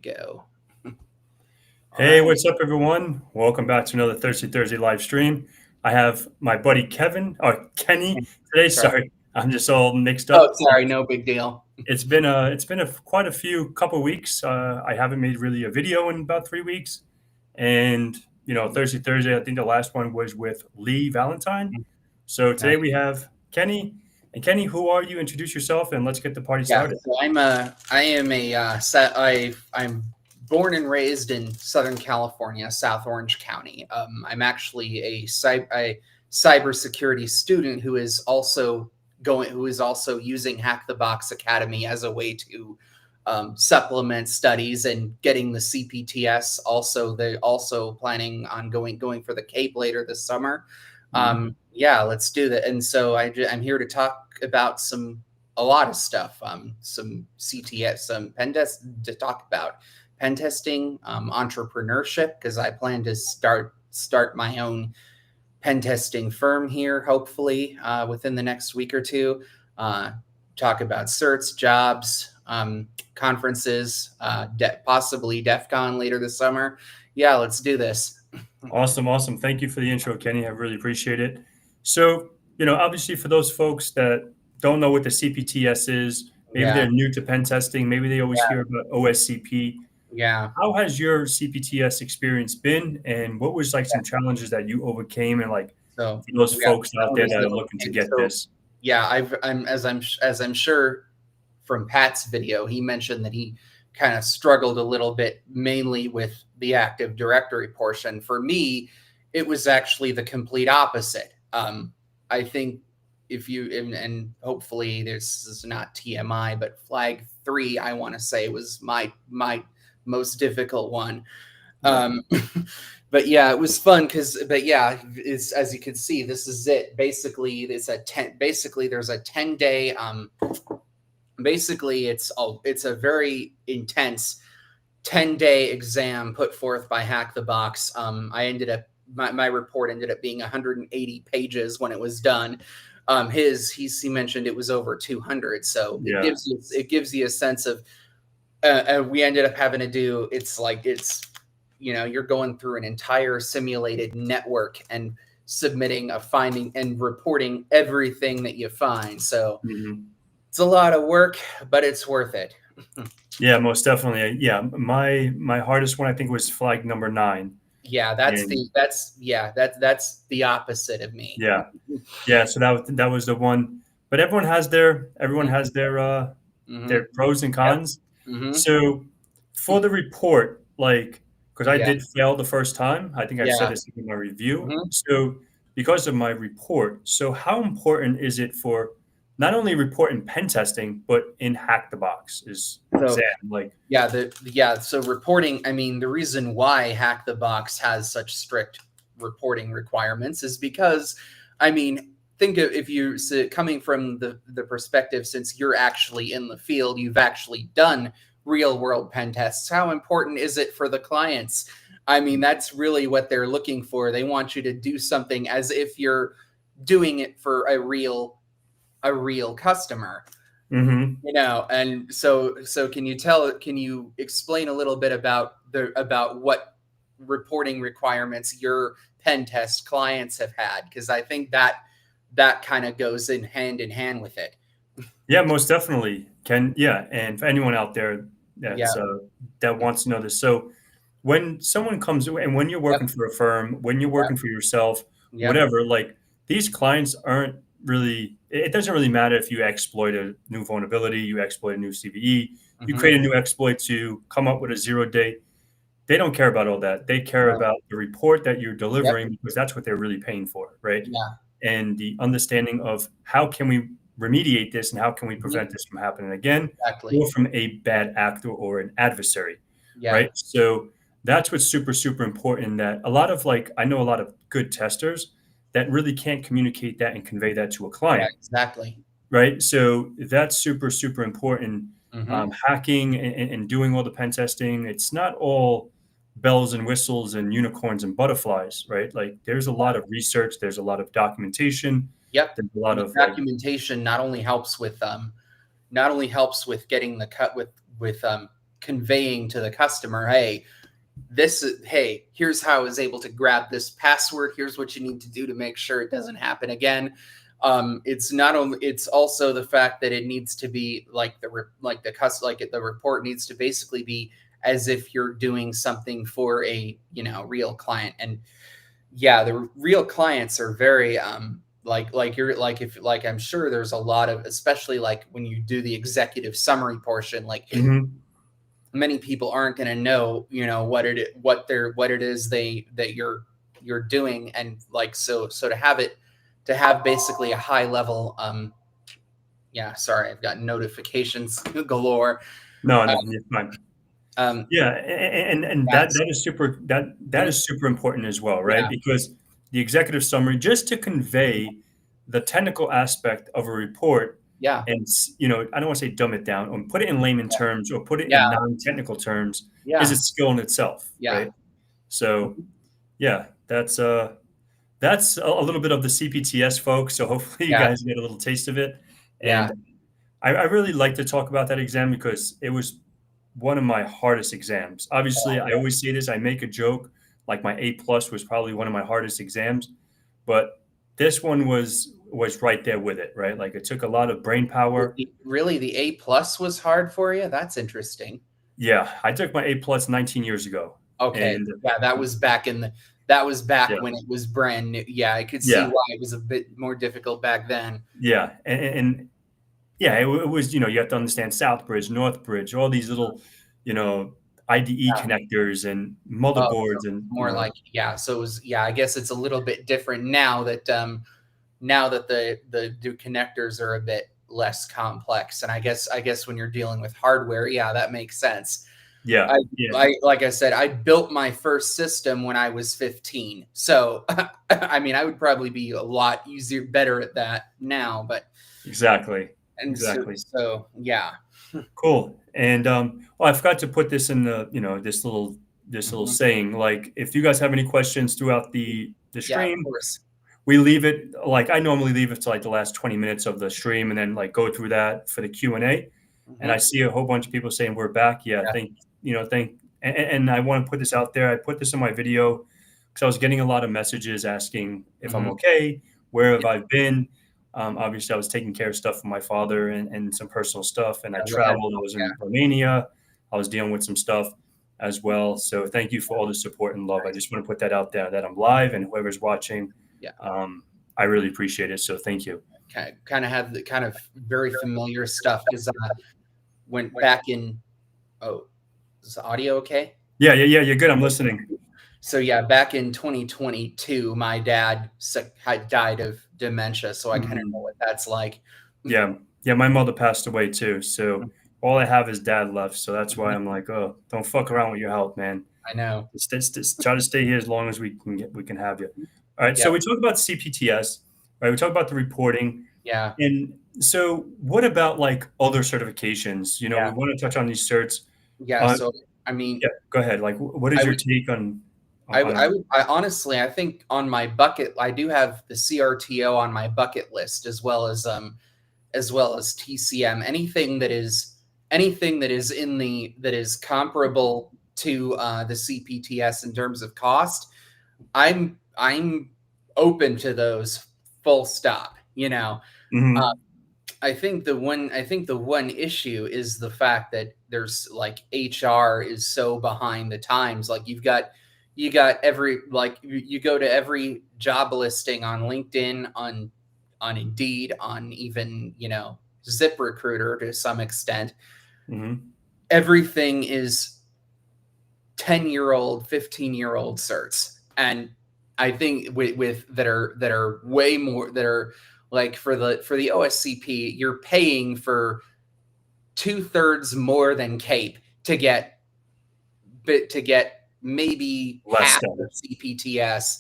Go. All Hey, right. what's up, everyone? Welcome back to another Thirsty Thursday live stream. I have my buddy Kenny today. Sorry. Sorry, I'm just all mixed Oh, up. sorry. No big deal. It's been quite a few couple weeks. I haven't made really a video in about 3 weeks, and Thirsty Thursday. I think the last one was with Lee Valentine. So today we have Kenny. And Kenny, who are you? Introduce yourself, and let's get the party Yeah. started. So I'm born and raised in Southern California, South Orange County. I'm actually a cybersecurity student who is also using Hack the Box Academy as a way to supplement studies and getting the CPTS. They're also planning on going for the Cape later this summer. Yeah, let's do that. And so I'm here to talk about a lot of stuff, some CTFs, some to talk about pen testing, entrepreneurship, because I plan to start my own pen testing firm here, hopefully within the next week or two. Talk about certs, jobs, conferences, possibly DEF CON later this summer. Yeah, let's do this. Awesome. Thank you for the intro, Kenny. I really appreciate it. So, obviously for those folks that don't know what the CPTS is, maybe they're new to pen testing, maybe they always hear about OSCP. Yeah. How has your CPTS experience been, and what was some challenges that you overcame, and So for those folks out there that are looking to get this? Yeah, as I'm sure from Pat's video, he mentioned that he kind of struggled a little bit, mainly with the Active Directory portion. For me, it was actually the complete opposite. I think and hopefully this is not TMI, but flag 3, I want to say, was my most difficult one. But yeah, it was fun it's, as you can see, this is it. Basically, there's a 10-day, basically it's a very intense 10-day exam put forth by Hack the Box. My report ended up being 180 pages when it was done. He mentioned it was over 200. So it gives you a sense of, we ended up having to do, you're going through an entire simulated network and submitting a finding and reporting everything that you find. So it's a lot of work, but it's worth it. Yeah, most definitely. Yeah, my hardest one, I think, was flag number 9. Yeah, that's the opposite of me. Yeah. So that was the one. But everyone has their pros and cons. So for the report, because I did fail the first time, I think I've said this in my review. So because of my report, so how important is it for not only report in pen testing, but in Hack the Box So reporting, the reason why Hack the Box has such strict reporting requirements is because, think of, if you coming from the perspective, since you're actually in the field, you've actually done real world pen tests, how important is it for the clients? That's really what they're looking for. They want you to do something as if you're doing it for a real customer. And so can you explain a little bit about what reporting requirements your pen test clients have had? Because I think that kind of goes in hand with it. Yeah, most definitely. And for anyone out there that wants to know this, so when someone comes and when you're working for a firm, when you're working for yourself, whatever, these clients aren't really, it doesn't really matter if you exploit a new vulnerability, you exploit a new CVE, you create a new exploit to come up with a 0-day. They don't care about all that. They care about the report that you're delivering, because that's what they're really paying for, right? And the understanding of how can we remediate this and how can we prevent this from happening again, or from a bad actor or an adversary, right? So that's what's super, super important. That a lot of I know a lot of good testers that really can't communicate that and convey that to a client. Right. So that's super, super important. Hacking and doing all the pen testing, it's not all bells and whistles and unicorns and butterflies, right? There's a lot of research, there's a lot of documentation. There's a lot of documentation not only helps with getting the cut with conveying to the customer, hey, here's how I was able to grab this password. Here's what you need to do to make sure it doesn't happen again. It's also the fact that it needs to be the report needs to basically be as if you're doing something for a, real client. And yeah, the real clients are very, I'm sure there's a lot of, especially like when you do the executive summary portion, many people aren't going to know, what it is that you're doing. And so to have basically a high level, sorry, I've got notifications galore. No, you're fine. And that is super important as well, right? Yeah. Because the executive summary, just to convey the technical aspect of a report, and I don't want to say dumb it down or put it in layman terms or put it in non-technical terms, is a skill in itself, right? So, that's a little bit of the CPTS, folks. So hopefully you guys get a little taste of it. And I really like to talk about that exam because it was one of my hardest exams. Obviously, I always say this, I make a joke, like my A+ was probably one of my hardest exams, but this one was right there with it, right? Like it took a lot of brain power. Really, the A+ was hard for you? That's interesting. Yeah, I took my A+ 19 years ago. Okay, and that was back when it was brand new. Yeah, I could see why it was a bit more difficult back then. Yeah, and it was, you have to understand Southbridge, Northbridge, all these little, IDE connectors and motherboards and more so it was, I guess it's a little bit different now that the connectors are a bit less complex. And I guess when you're dealing with hardware, that makes sense. Yeah. Like I said, I built my first system when I was 15. So, I mean, I would probably be a lot better at that now, but. Exactly. So yeah. Cool. And, I forgot to put this in the, this little saying, like, if you guys have any questions throughout the stream, of course. We leave it, I normally leave it to the last 20 minutes of the stream and then go through that for the Q&A. And I see a whole bunch of people saying we're back. And I want to put this out there. I put this in my video because I was getting a lot of messages asking if I'm okay, where have I been? Obviously I was taking care of stuff for my father and some personal stuff. And I traveled, I was in Romania. I was dealing with some stuff as well. So thank you for all the support and love. I just want to put that out there that I'm live, and whoever's watching, I really appreciate it. So thank you. Kind of have the kind of very familiar stuff because went back in. Oh, is the audio okay? Yeah. You're good. I'm listening. So back in 2022, my dad had died of dementia. So I kind of know what that's like. Yeah. My mother passed away too. So all I have is dad left. So that's why I'm like, oh, don't fuck around with your health, man. I know. Just try to stay here as long as we can have you. All right. So we talk about CPTS, right? We talk about the reporting. Yeah. And so what about other certifications? We want to touch on these certs. Yeah. So, I mean, go ahead. Your take on? I honestly, I think on my bucket, I do have the CRTO on my bucket list as well as TCM. Anything that is comparable to the CPTS in terms of cost, I'm open to those. Full stop. I think the one issue is the fact that there's HR is so behind the times. You go to every job listing on LinkedIn, on Indeed, on even, ZipRecruiter to some extent. Everything is 10-year-old, 15-year-old certs. And I think with that are way more, that are for the OSCP, you're paying for 2/3 more than CAPE to get maybe less half of CPTS,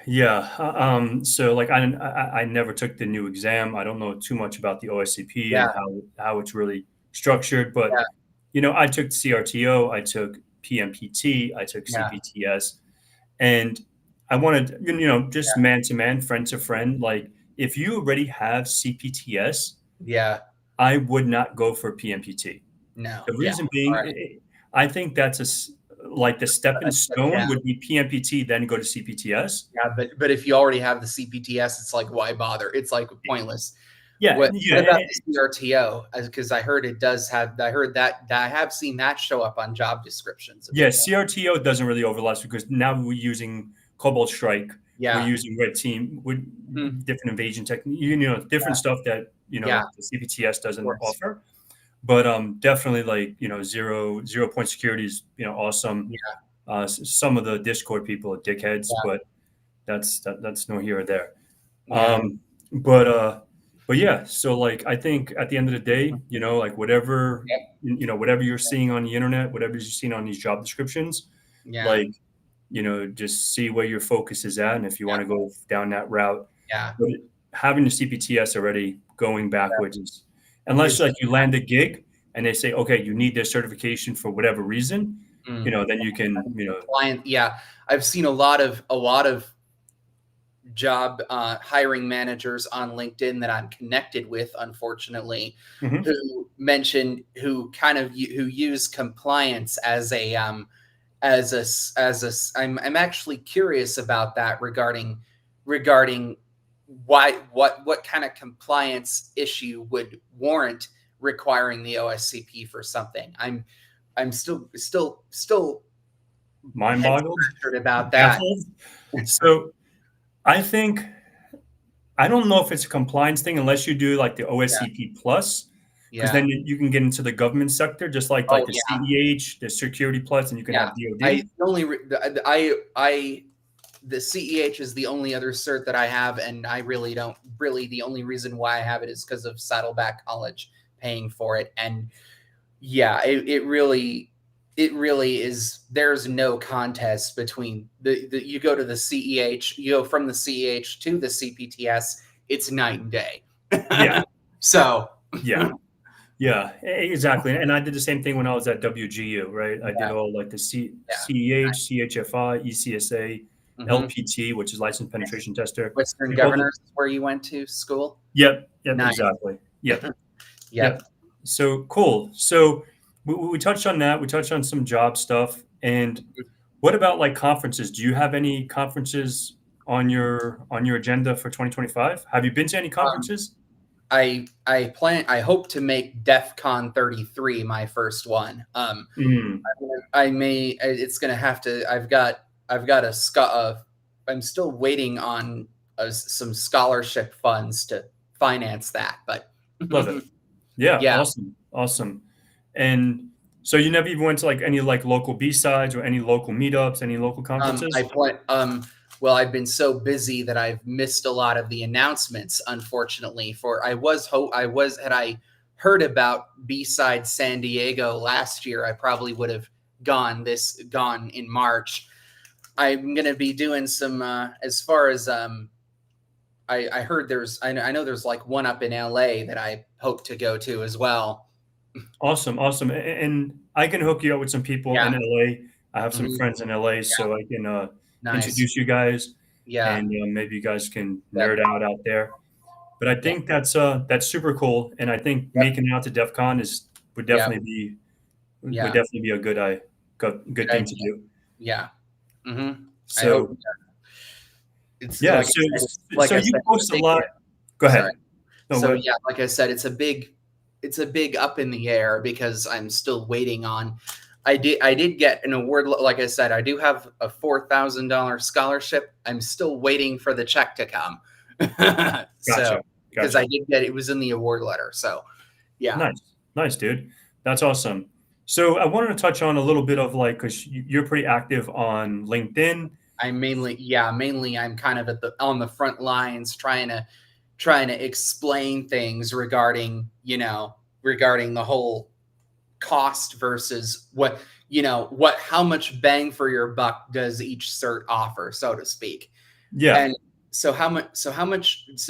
Yeah. So I never took the new exam. I don't know too much about the OSCP and how it's really structured, but I took CRTO, I took PMPT, I took CPTS, and I wanted, just man to man, friend to friend. If you already have CPTS, I would not go for PMPT. No. The Yeah. reason All being, right. I think that's like the stepping A step stone down. would be PMPT, then go to CPTS. Yeah, but if you already have the CPTS, it's like, why bother? It's like pointless. Yeah, What about yeah, the CRTO? Because I heard it does have. I heard that I have seen that show up on job descriptions of yeah. people. CRTO doesn't really overlap because now we're using Cobalt Strike, we're Yeah. using Red Team with Mhm. different invasion technique, different stuff that Yeah. the CPTS Of doesn't course. offer. But definitely like zero point security is awesome. Yeah. Some of the Discord people are dickheads, Yeah. but that's no here or there. Yeah. Um, but yeah, so like I think at the end of the day, like whatever Yep. whatever you're seeing on the internet, whatever you're seeing on these job descriptions, Yeah. like just see where your focus is at, and if you Yeah. want to go down that route. Yeah. But having the CPTS already going backwards is, unless Is like you land a gig and they say, okay, you need this certification for whatever reason, then you can, client. Yeah, I've seen a lot of job hiring managers on LinkedIn that I'm connected with, unfortunately, Mhm. who use compliance as a I'm actually curious about that regarding what kind of compliance issue would warrant requiring the OSCP for something. I'm still Mind head boggled, scratchered about that. baffled. So I think I don't know if it's a compliance thing unless you do like the Yeah, OSCP plus, because yeah. then you can get into the government sector, just like Oh the yeah, CEH, the security plus, and you can yeah. have DoD. The CEH is the only other cert that I have, and I really don't really the only reason why I have it is because of Saddleback College paying for it. And yeah, it really is. There's no contest between the you go to the CEH, you go from the CEH to the CPTS, it's night and day. Yeah, So yeah, yeah, exactly. And I did the same thing when I was at WGU, right? I did yeah, all like the yeah. CEH, CHFI, ECSA, Mhm. LPT, which is license penetration tester. Western Did all the, Governors is where you went to school? yep, yep, Nice. exactly. Yep. Yep. Yep. So cool. So we touched on that. We touched on some job stuff. And what about like conferences? Do you have any conferences on your agenda for 2025? Have you been to any Um, conferences? I hope to make DEF CON 33 my first one. Mm, I may it's gonna have to. I've got I'm still waiting on some scholarship funds to finance that, but love it. Yeah. yeah. Awesome. Awesome. And so you never even went to like any like local B-sides or any local meetups, any local I conferences? plan. Well, I've been so busy that I've missed a lot of the announcements. Unfortunately, for had I heard about B-side San Diego last year, I probably would have gone in March. I'm gonna be doing some as far as I heard I know there's like one up in LA that I hope to go to as well. Awesome. Awesome. And I can hook you up with some people Yeah. in LA. I have some Mhm. friends in LA, Yeah. so I can Nice. introduce you guys, Yeah. and maybe you guys can That, nerd out there. But I yeah. think that's super cool, and I think Yep. making it out to DEF CON is Yeah. would Yeah. definitely be a good Good thing to idea. do. Yeah. I hope So it's yeah, like so I you said, it's post a a big, lot. Go sorry. ahead. No, So what? yeah, like I said, it's a big up in the air because I'm still waiting on. I did get an award. Like I said, I do have a $4,000 scholarship. I'm still waiting for the check to come. So Gotcha, because I gotcha. did get it was in the award letter. So yeah, Nice, nice, dude. That's awesome. So I wanted to touch on a little bit of like, because you're pretty active on LinkedIn. mainly I'm kind of on the front lines trying to explain things regarding the whole cost versus how much bang for your buck does each cert offer, so to speak. Yeah. And so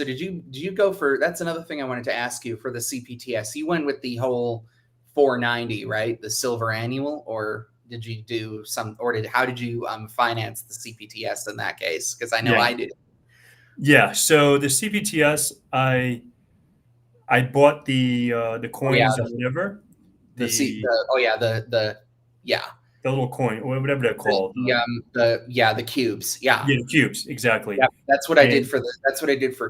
did you go for, that's another thing I wanted to ask you for the CPTS. You went with the whole 490, right? The silver annual, or did you do some, or how did you finance the CPTS in that case? Because I know Yeah. I did. Yeah. So the CPTS, I bought the Oh yeah, coins or whatever. Yeah. The little coin, or whatever they're called. The cubes. Yeah. Yeah, the cubes, exactly. Yeah, that's what I did for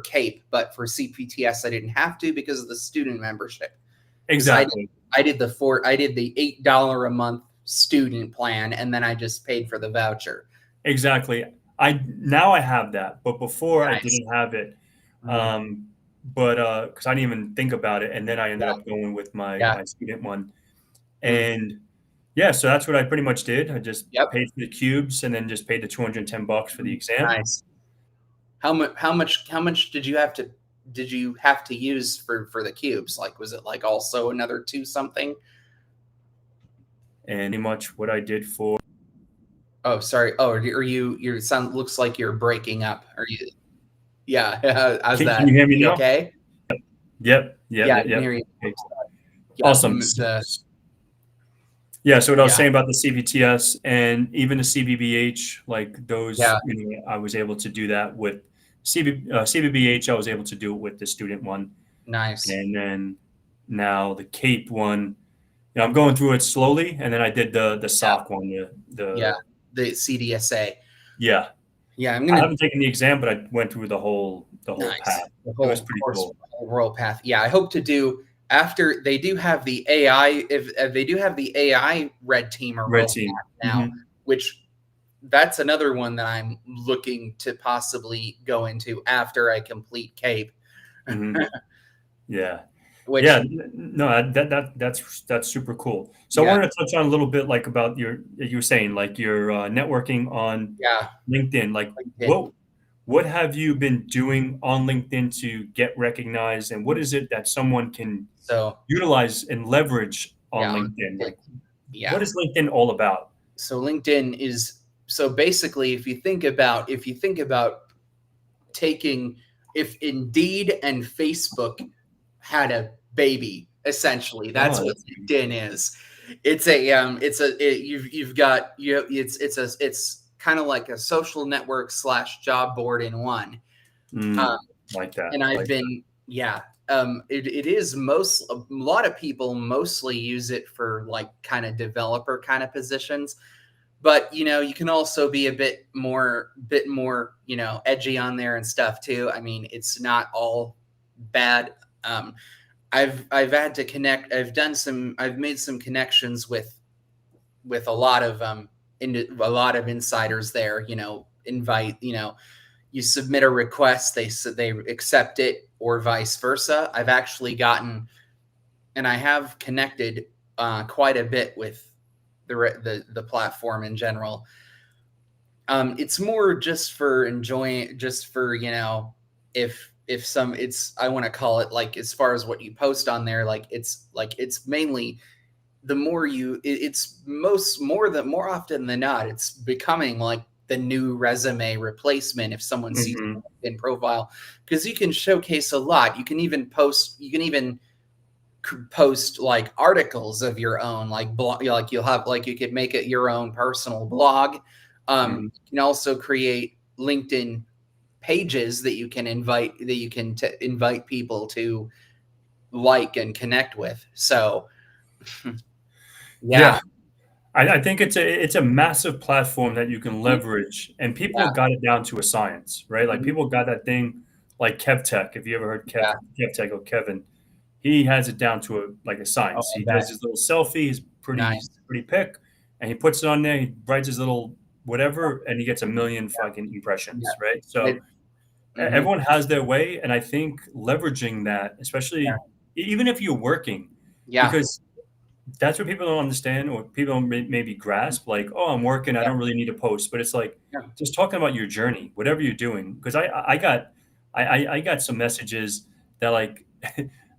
CAPE, but for CPTS I didn't have to because of the student membership. Exactly. I did the $8 a month student plan, and then I just paid for the voucher. Exactly. Now I have that, but before I didn't have it. Because I didn't even think about it, and then I ended up going with my student one. And so that's what I pretty much did. I just paid for the cubes and then just paid the $210 for the exam. Nice. How much did you have to use for the cubes? Like, was it like also another 2 something? And pretty much what I did for. Oh, sorry. Oh, are you? Your sound looks like you're breaking up. Are you? Yeah. How's that? Can you hear me now? Okay. Yep. Yeah, I can hear you. Awesome. Yeah. So what I was saying about the CPTS and even the CBBH, like those, I was able to do that with CBBH. I was able to do it with the student one. Nice. And then now the CAPE one, I'm going through it slowly. And then I did the SOC one, the CDSA. Yeah. Yeah. I haven't taken the exam, but I went through the whole path. It was pretty cool. Royal path. Yeah. I hope to do. After they do have the AI, if they do have the AI red team now, which that's another one that I'm looking to possibly go into after I complete CAPE. Yeah. No, that's super cool. So I wanted to touch on a little bit like about you were saying like your networking on LinkedIn. Like what have you been doing on LinkedIn to get recognized, and what is it that someone can utilize and leverage on LinkedIn? Like, what is LinkedIn all about? So LinkedIn is basically if you think about if Indeed and Facebook had a baby, essentially that's what LinkedIn is. It's kind of like a social network / job board in one. Like that. And I've been, it is a lot of people mostly use it for like kind of developer kind of positions, but you can also be a bit more, edgy on there and stuff too. I mean, it's not all bad. I've had to connect. I've made some connections with a lot of insiders there. You submit a request, they accept it, or vice versa. I've actually gotten, and I have connected quite a bit with the platform in general. It's more just for enjoying, I want to call it like, as far as what you post on there, it's mainly the more more often than not, it's becoming like the new resume replacement if someone sees a LinkedIn profile, because you can showcase a lot. You can even post like articles of your own, like blog, like you could make it your own personal blog. You can also create LinkedIn pages that you can invite people to like and connect with. So I think it's a massive platform that you can leverage, and people got it down to a science, right? Like people got that thing, like KevTech. If you ever heard KevTech or Kevin, he has it down to a science. He does his little selfie, his pretty pic, and he puts it on there. He writes his little whatever, and he gets 1 million fucking impressions, right? So everyone has their way, and I think leveraging that, especially even if you're working, because that's what people don't understand, or people don't maybe grasp. Like, oh, I'm working, I don't really need to post. But it's like just talking about your journey, whatever you're doing. Because I got some messages that like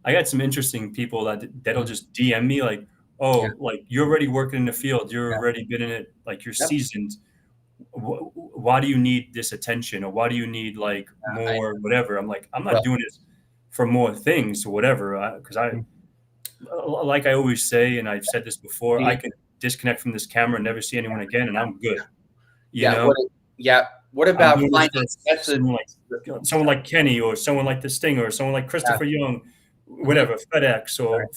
I got some interesting people that'll just DM me like, oh, like you're already working in the field, you're already been in it, like you're seasoned. Why do you need this attention, or why do you need like more whatever? I'm like, I'm not doing this for more things or whatever, because like I always say, and I've said this before, I can disconnect from this camera and never see anyone again, and I'm good. You know? What about someone like Kenny, or someone like the Stinger, or someone like Christopher Young, whatever, FedEx or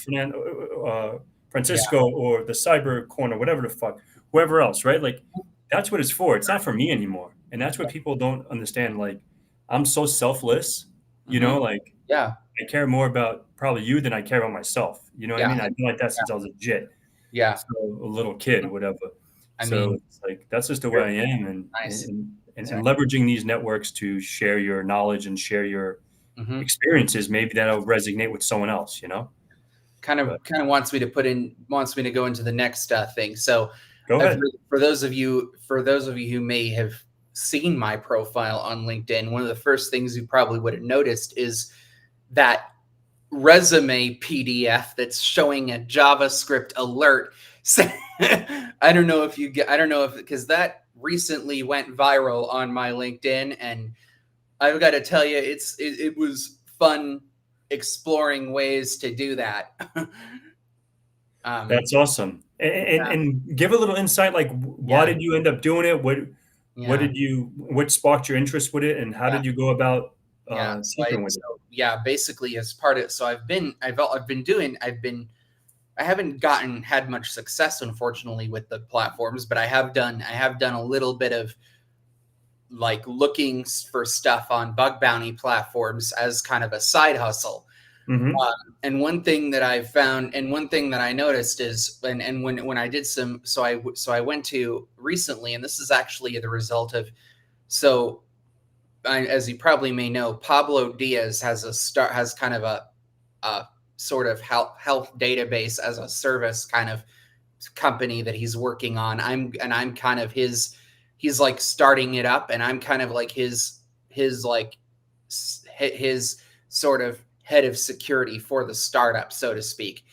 Francisco or the cyber corner, whatever the fuck, whoever else, right? Like that's what it's for. It's not for me anymore. And that's what people don't understand. Like I'm so selfless, you know, like yeah, I care more about probably you than I care about myself. You know what I mean? I've been like that since I was legit. yeah. So a little kid, whatever. I So mean, it's like that's just the way I am, nice. and leveraging these networks to share your knowledge and share your experiences, maybe that'll resonate with someone else, you know. Kind of wants me to go into the next thing. So Go ahead. For those of you who may have seen my profile on LinkedIn, one of the first things you probably would have noticed is that resume PDF that's showing a JavaScript alert. I don't know if because that recently went viral on my LinkedIn, and I've got to tell you, it was fun exploring ways to do that. That's awesome. And give a little insight, like why did you end up doing it? What sparked your interest with it, and how did you go about tinkering with it? Basically as part of so I haven't had much success, unfortunately, with the platforms, but I have done a little bit of like looking for stuff on bug bounty platforms as kind of a side hustle. And one thing that I found, and one thing that I noticed is, and when I did so I went to recently, and this is actually the result of, as you probably may know, Pablo Diaz has kind of a sort of health database as a service kind of company that he's working on. I'm kind of he's like starting it up, and I'm kind of like his sort of head of security for the startup, so to speak.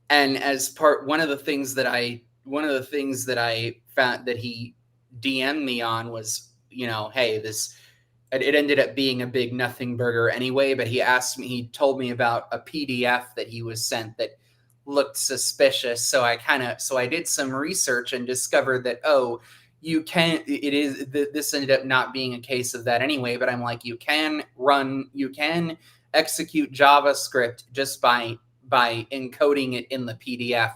And one of the things that I found that he DM'd me on was, hey, it ended up being a big nothing burger anyway, but he told me about a PDF that he was sent that looked suspicious. So I did some research and discovered that, this ended up not being a case of that anyway, but I'm like, you can execute JavaScript just by encoding it in the PDF.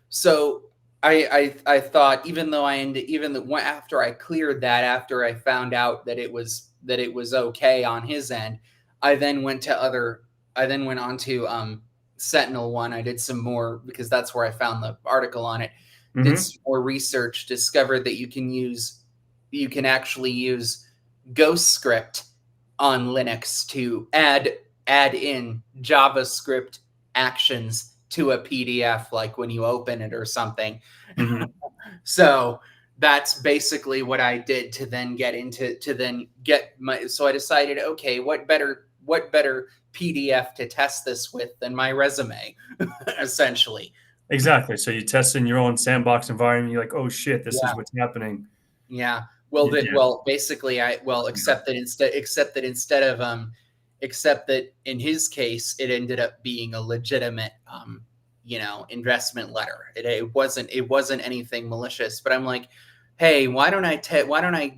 So I thought, after I cleared that, after I found out that it was okay on his end, I then went on to Sentinel One. I did some more, because that's where I found the article on it. Did some more research, discovered that you can actually use Ghostscript on Linux to add in JavaScript actions to a PDF, like when you open it or something. So that's basically what I did to then so I decided, okay, what better PDF to test this with than my resume, essentially. Exactly. So you test in your own sandbox environment. You're like, oh shit, this is what's happening. Yeah. Well, basically, except that in his case, it ended up being a legitimate, investment letter. It wasn't anything malicious. But I'm like, hey, why don't I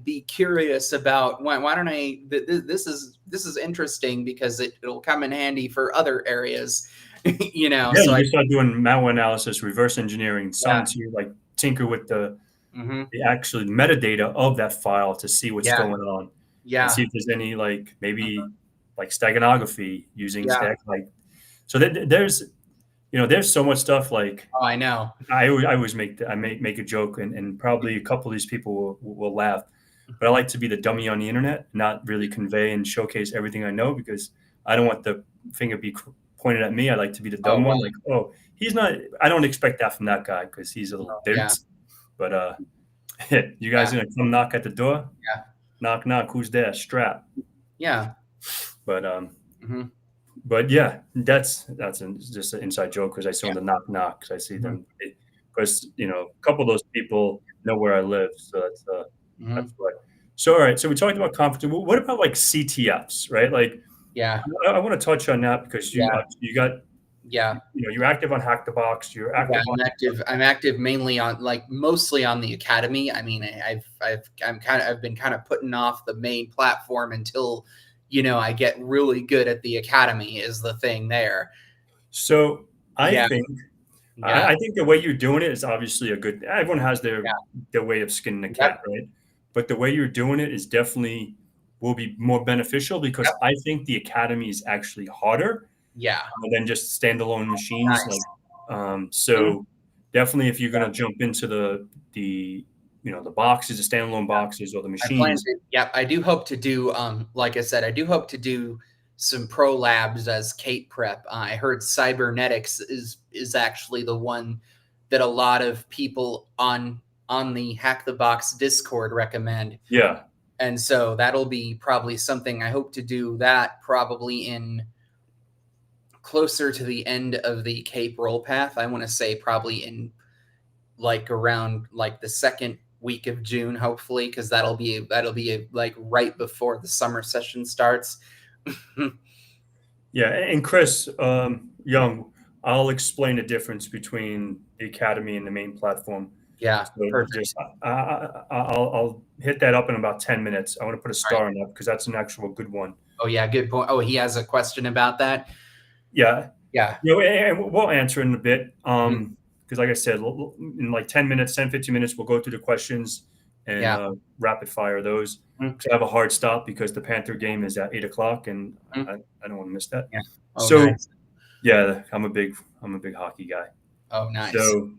be curious about why don't I? This is interesting, because it'll come in handy for other areas. So you start doing malware analysis, reverse engineering, starting to like tinker with the actual metadata of that file to see what's going on. And see if there's any maybe steganography using so there's so much stuff like. Oh, I know. I always make a joke, and probably a couple of these people will laugh, but I like to be the dummy on the internet, not really convey and showcase everything I know, because I don't want the finger be pointed at me. I like to be the dumb one. Like, oh, he's not. I don't expect that from that guy because he's a little bitch. But you guys gonna come knock at the door? Yeah. Knock knock. Who's there? Strap. Yeah. But but yeah, that's just an inside joke, because I saw the knock knock, because I see them, because a couple of those people know where I live, so that's what. So all right, so we talked about conferences. What about like CTFs, right? Like, I want to touch on that, because you got you're active on Hack the Box. You're active. I'm active mainly on mostly on the Academy. I mean, I've been kind of putting off the main platform until I get really good at the Academy, is the thing there. So I think Yeah. I think the way you're doing it is obviously a good. Everyone has Yeah. their way of skinning a cat, Yep. right? But the way you're doing it is definitely will be more beneficial because Yep. I think the academy is actually harder Yeah. than just standalone machines. Nice. Mhm. So definitely, if you're going to jump into the the boxes, the standalone boxes, or the I plan machines. to. Yep. I do hope to do. Like I said, I do hope to do some pro labs as Kate prep. I heard cybernetics is actually the one that a lot of people on the Hack the Box Discord recommend. Yeah, And so that'll be probably something I hope to do that probably in closer to the end of the Cape roll path. I want to say probably in like around like the second week of June, hopefully, because that'll be like right before the summer session starts. yeah. And Chris Young, I'll explain the difference between the academy and the main platform. Yeah, So perfect. just I'll hit that up in about 10 minutes. I want to put a All right. star on that because that's an actual good one. Oh yeah, good point. Oh, he has a question about that. Yeah, Yeah. and we'll answer in a bit. Mhm. Because like I said, in like 10 minutes, 10, 15 minutes, we'll go through the questions and Yeah. rapid fire those. Mhm. So I have a hard stop because the Panther game is at 8 o'clock, and Mhm. I don't want to miss that. Yeah. Oh, So nice. yeah, I'm a big hockey guy. Oh, nice. So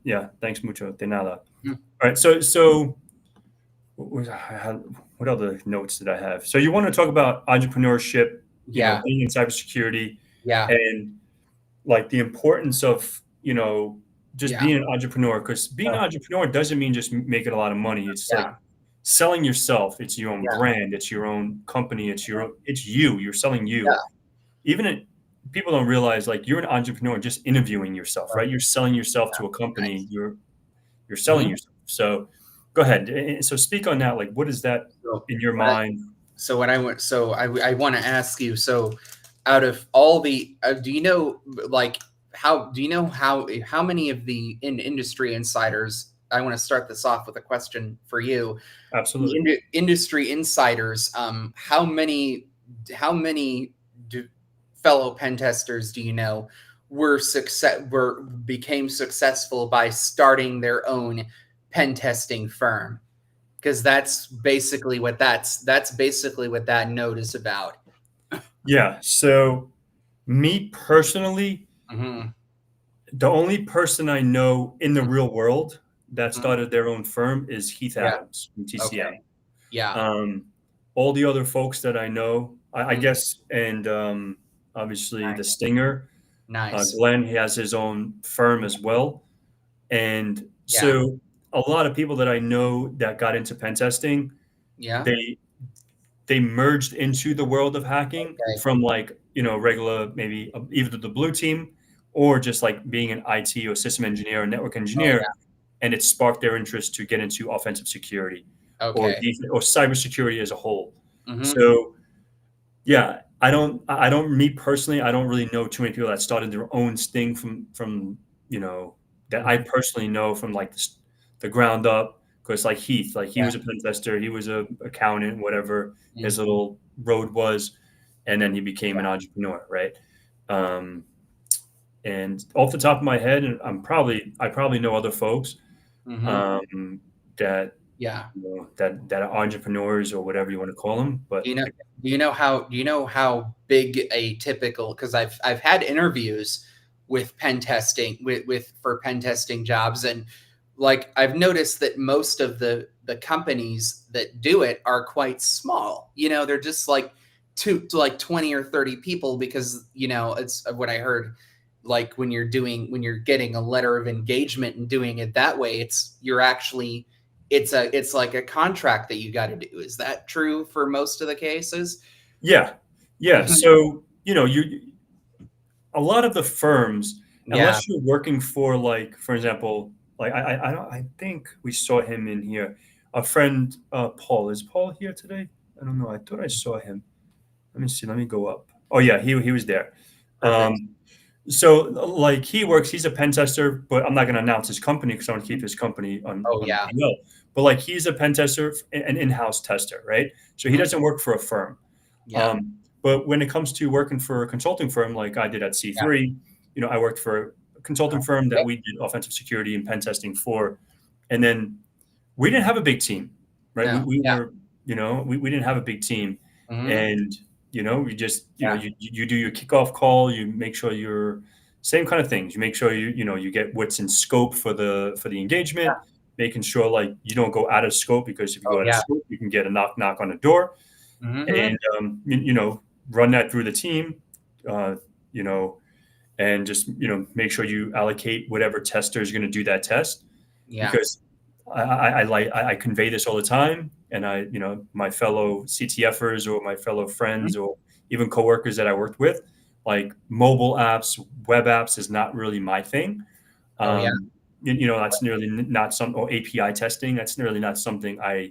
yeah, thanks mucho de nada. Mhm. All right, so what other notes did I have? So you want to talk about entrepreneurship, Yeah. being in cybersecurity, Yeah. and like the importance of just Yeah. being an entrepreneur. Because being an entrepreneur doesn't mean just making a lot of money. It's like Yeah. selling yourself. It's your own Yeah. brand. It's your own company. It's you. You're selling Yeah. you. People don't realize like you're an entrepreneur just interviewing yourself, right? You're selling yourself to a company. Nice. You're selling Mhm. yourself. So go ahead. So speak on that. Like, what is that So in your what I mind? so when I went so I want to ask you, so out of all the do you know like how many of the industry insiders, I want to start this off with a question for you. The Absolutely. industry insiders, how many fellow pen testers do you know became successful by starting their own pen testing firm? Because that's basically what that note is about. Yeah. So me personally, Hmm. the only person I know in the real world that Hmm. started their own firm is Heath Yeah. Adams from TCM. Okay. Yeah. Um, all the other folks that I know, I Mhm. guess, and obviously the Nice. Stinger, Nice. Glenn, he has his own firm as well. And Yeah. so a lot of people that I know that got into pen testing, Yeah. they merged into the world of hacking Okay. from like regular maybe either the blue team or just like being an IT or system engineer or network Oh engineer, and it sparked their interest to get into offensive security yeah. Okay. or cybersecurity as a whole. Hmm. So yeah, me personally, I don't really know too many people that started their own thing from that I Hmm. personally know from like the ground up. Because like Heath, like he Yeah. was a pen tester, he was a accountant, whatever his Mhm. little road was, and then he became Yeah. an entrepreneur, right? Um, and off the top of my head, and I probably know other folks Hmm. um, that Yeah. that are entrepreneurs or whatever you want to call them. But Do you know do you know how big a typical, because I've had interviews with pen testing with for pen testing jobs, and like I've noticed that most of the companies that do it are quite small. They're just like two to like 20 or 30 people, because it's what I heard, like when you're getting a letter of engagement and doing it that way, it's like a contract that you got to do. Is that true for most of the cases? yeah, yeah. So you a lot of the firms, Yeah. unless you're working for like, for example, like I think we saw him in here. A friend, Paul. Is Paul here today? I don't know. I thought I saw him. Let me see. Let me go up. Oh yeah, he was there. Perfect. So like he works. He's a pen tester, but I'm not going to announce his company because I want to keep his company Oh on the yeah. DL. But like he's a pen tester, an in-house tester, right? So he Mhm. doesn't work for a firm. Yeah. But when it comes to working for a consulting firm like I did at Yeah. C3, I worked for consulting firm that we did offensive security and pen testing for. And then we didn't have a big team, right? No. We were, we didn't have a big team. And, we just, you do your kickoff call, you make sure you're same kind of things. You make sure you get what's in scope for the engagement, making sure like you don't go out of scope, because if you go out of scope, you can get a knock on the door. And, run that through the team, and just, make sure you allocate whatever tester is going to do that test. Because I convey this all the time. And my fellow CTFers or my fellow friends or even coworkers that I worked with, like mobile apps, web apps is not really my thing. That's nearly not or API testing. That's nearly not something I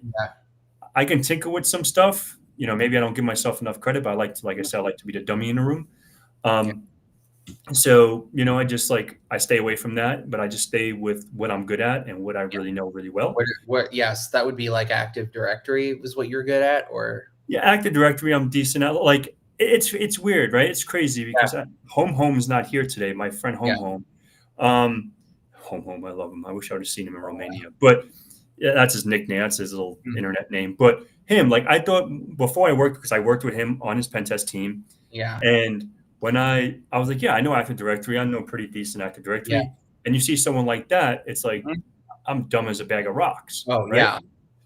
can tinker with some stuff. Maybe I don't give myself enough credit, but like I said, I like to be the dummy in the room. So, I just I stay away from that, but I just stay with what I'm good at and what I really know really well. Yes, that would be like Active Directory was what you're good at, or? Yeah, Active Directory, I'm decent at. It's weird, right? It's crazy because Home is not here today. My friend Home, I love him. I wish I would have seen him in Romania, but that's his nickname. That's his little internet name. But him, I thought before I worked, because I worked with him on his pen test team. Yeah. And when I was like, I know Active Directory. I know pretty decent Active Directory. Yeah. And you see someone like that, it's like, I'm dumb as a bag of rocks. Oh, right? yeah.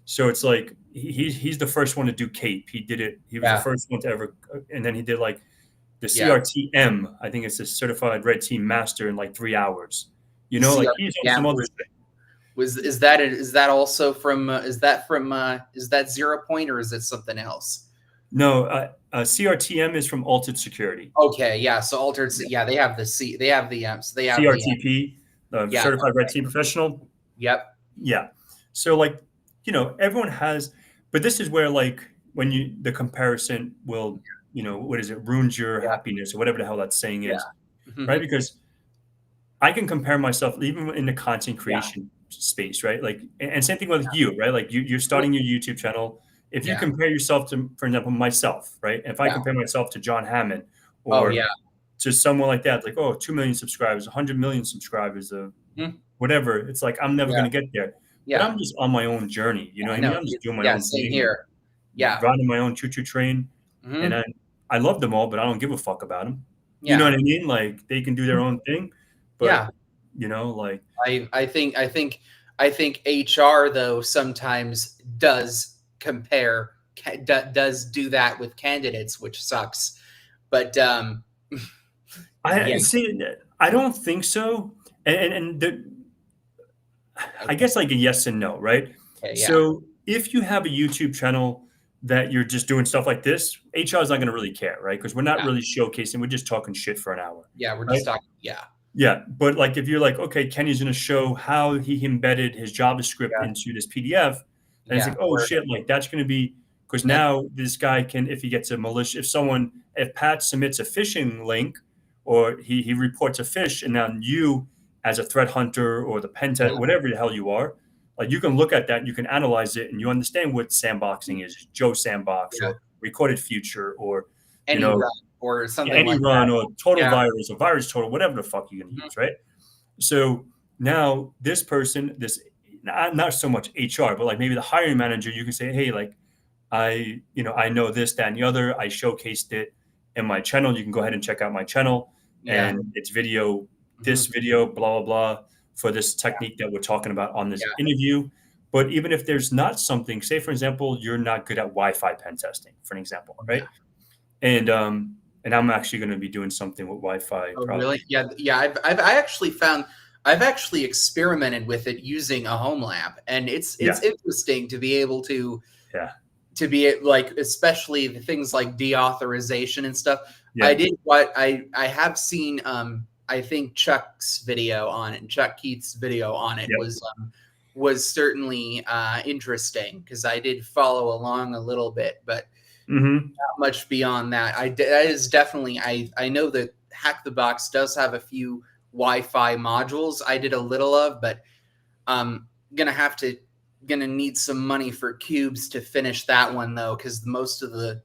So it's like, he's the first one to do CAPE. He did it. He was the first one to ever. And then he did the CRTM. I think it's a Certified Red Team Master in 3 hours. He's on some other thing. Is that also from is that 0 Point, or is it something else? No, CRTM is from Altered Security. Okay, yeah. So Altered, they have the CRTP, Certified Red Team Professional. Yep. Yeah. So everyone has, but this is where when the comparison will, what is it, ruins your happiness or whatever the hell that saying is, right? Because I can compare myself even in the content creation space, right? And same thing with you, right? You're starting your YouTube channel. If you compare yourself to, for example, myself, right? If I compare myself to John Hammond or to someone like that, 2 million subscribers, 100 million subscribers, whatever, it's I'm never going to get there. Yeah. But I'm just on my own journey. You know what I mean? I'm just doing my own thing. Here. Yeah. Riding my own choo-choo train. And I love them all, but I don't give a fuck about them. You know what I mean? They can do their own thing. But, I think HR though sometimes does do that with candidates, which sucks. But I don't think so. And I guess a yes and no, right? Okay, yeah. So if you have a YouTube channel that you're just doing stuff like this, HR is not going to really care, right? Because we're not really showcasing. We're just talking shit for an hour. Yeah, we're just talking. Yeah. Yeah, but if you're okay, Kenny's going to show how he embedded his JavaScript into this PDF, and it's oh shit, that's going to be, because now this guy can, if he gets a malicious, if Pat submits a phishing link or he reports a phish, and now you as a threat hunter or the pen test, whatever the hell you are, you can look at that, you can analyze it, and you understand what sandboxing is, Joe Sandbox or Recorded Future or or something any run that. or total virus or virus total, whatever the fuck you're going to use, right? So now this person, not so much HR, but maybe the hiring manager, you can say, hey, I know this, that, and the other. I showcased it in my channel. You can go ahead and check out my channel, and it's video, this video, blah, blah, blah, for this technique that we're talking about on this interview. But even if there's not something, say, for example, you're not good at Wi-Fi pen testing, for an example, right? And I'm actually going to be doing something with Wi-Fi. Oh, really? Yeah. I've actually experimented with it using a home lab, and it's interesting to be able to be especially the things like deauthorization and stuff. Yeah. I have seen I think Chuck's video on it, and Chuck Keith's video on it was certainly interesting, because I did follow along a little bit, but not much beyond that. That is definitely, I know that Hack the Box does have a few Wi-Fi modules I did a little of, but I'm gonna need some money for cubes to finish that one though, because most of the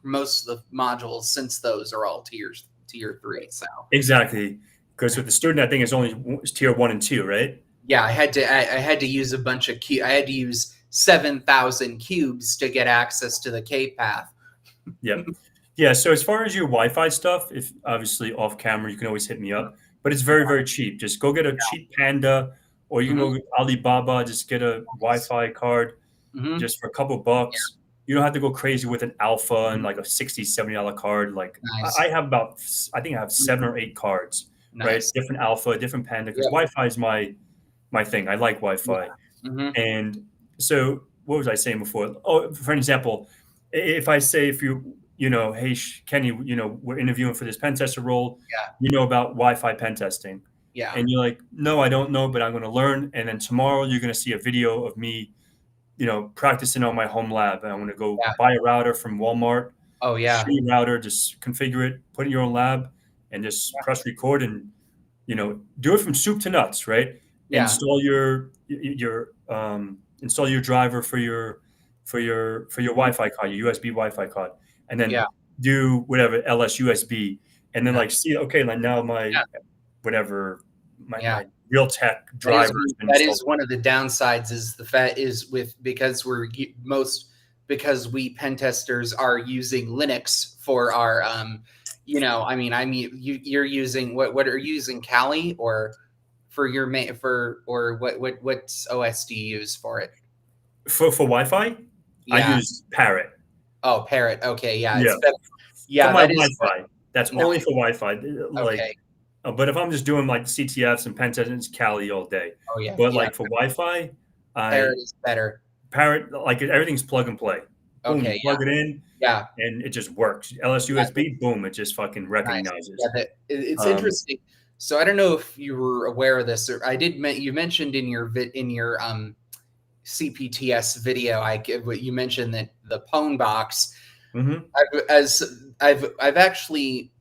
modules since those are all tier 3. So exactly, Because with the student, I think it's only tier 1 and 2, right? Yeah, I had to use a bunch of I had to use 7,000 cubes to get access to the K path. Yep. Yeah. So as far as your Wi-Fi stuff, if obviously off camera, you can always hit me up, but it's very, very cheap. Just go get a cheap Panda, or you can go Alibaba, just get a Wi-Fi card just for a couple bucks. You don't have to go crazy with an Alpha and like a $60, $70 card. Like I have I think I have 7 or 8 cards, right? Different Alpha, different Panda, because Wi-Fi is my thing. I like Wi-Fi. And so what was I saying before? Oh, for an example, if I say, if hey, Kenny, we're interviewing for this pen tester role, about Wi-Fi pen testing. Yeah. And you're like, no, I don't know, but I'm going to learn. And then tomorrow you're going to see a video of me, practicing on my home lab. And I'm going to go buy a router from Walmart. Oh yeah. Shitty router, just configure it, put it in your own lab, and just press record and, do it from soup to nuts, right? Yeah. Install your driver for your Wi-Fi card, your USB Wi-Fi card, and then do whatever LS USB, and then see, okay, like now my whatever my Realtek driver. That is one of the downsides, is the fact is because we pen testers are using Linux for our you're using what are you using, Kali, or for your what OS do you use for it? For Wi-Fi, I use Parrot. Oh, Parrot. Okay, yeah. For my Wi-Fi. That's only for Wi-Fi. Okay. But if I'm just doing like CTFs and pen testing, it's Kali all day. Oh yeah. But like for Wi-Fi, Parrot is better. Parrot, like everything's plug and play. Boom, Okay. plug it in. Yeah. And it just works. LS USB, boom, it just fucking recognizes. Yeah, it's interesting. So I don't know if you were aware of this, or you mentioned in your CPTS video, you mentioned that the Pwn box. I've actually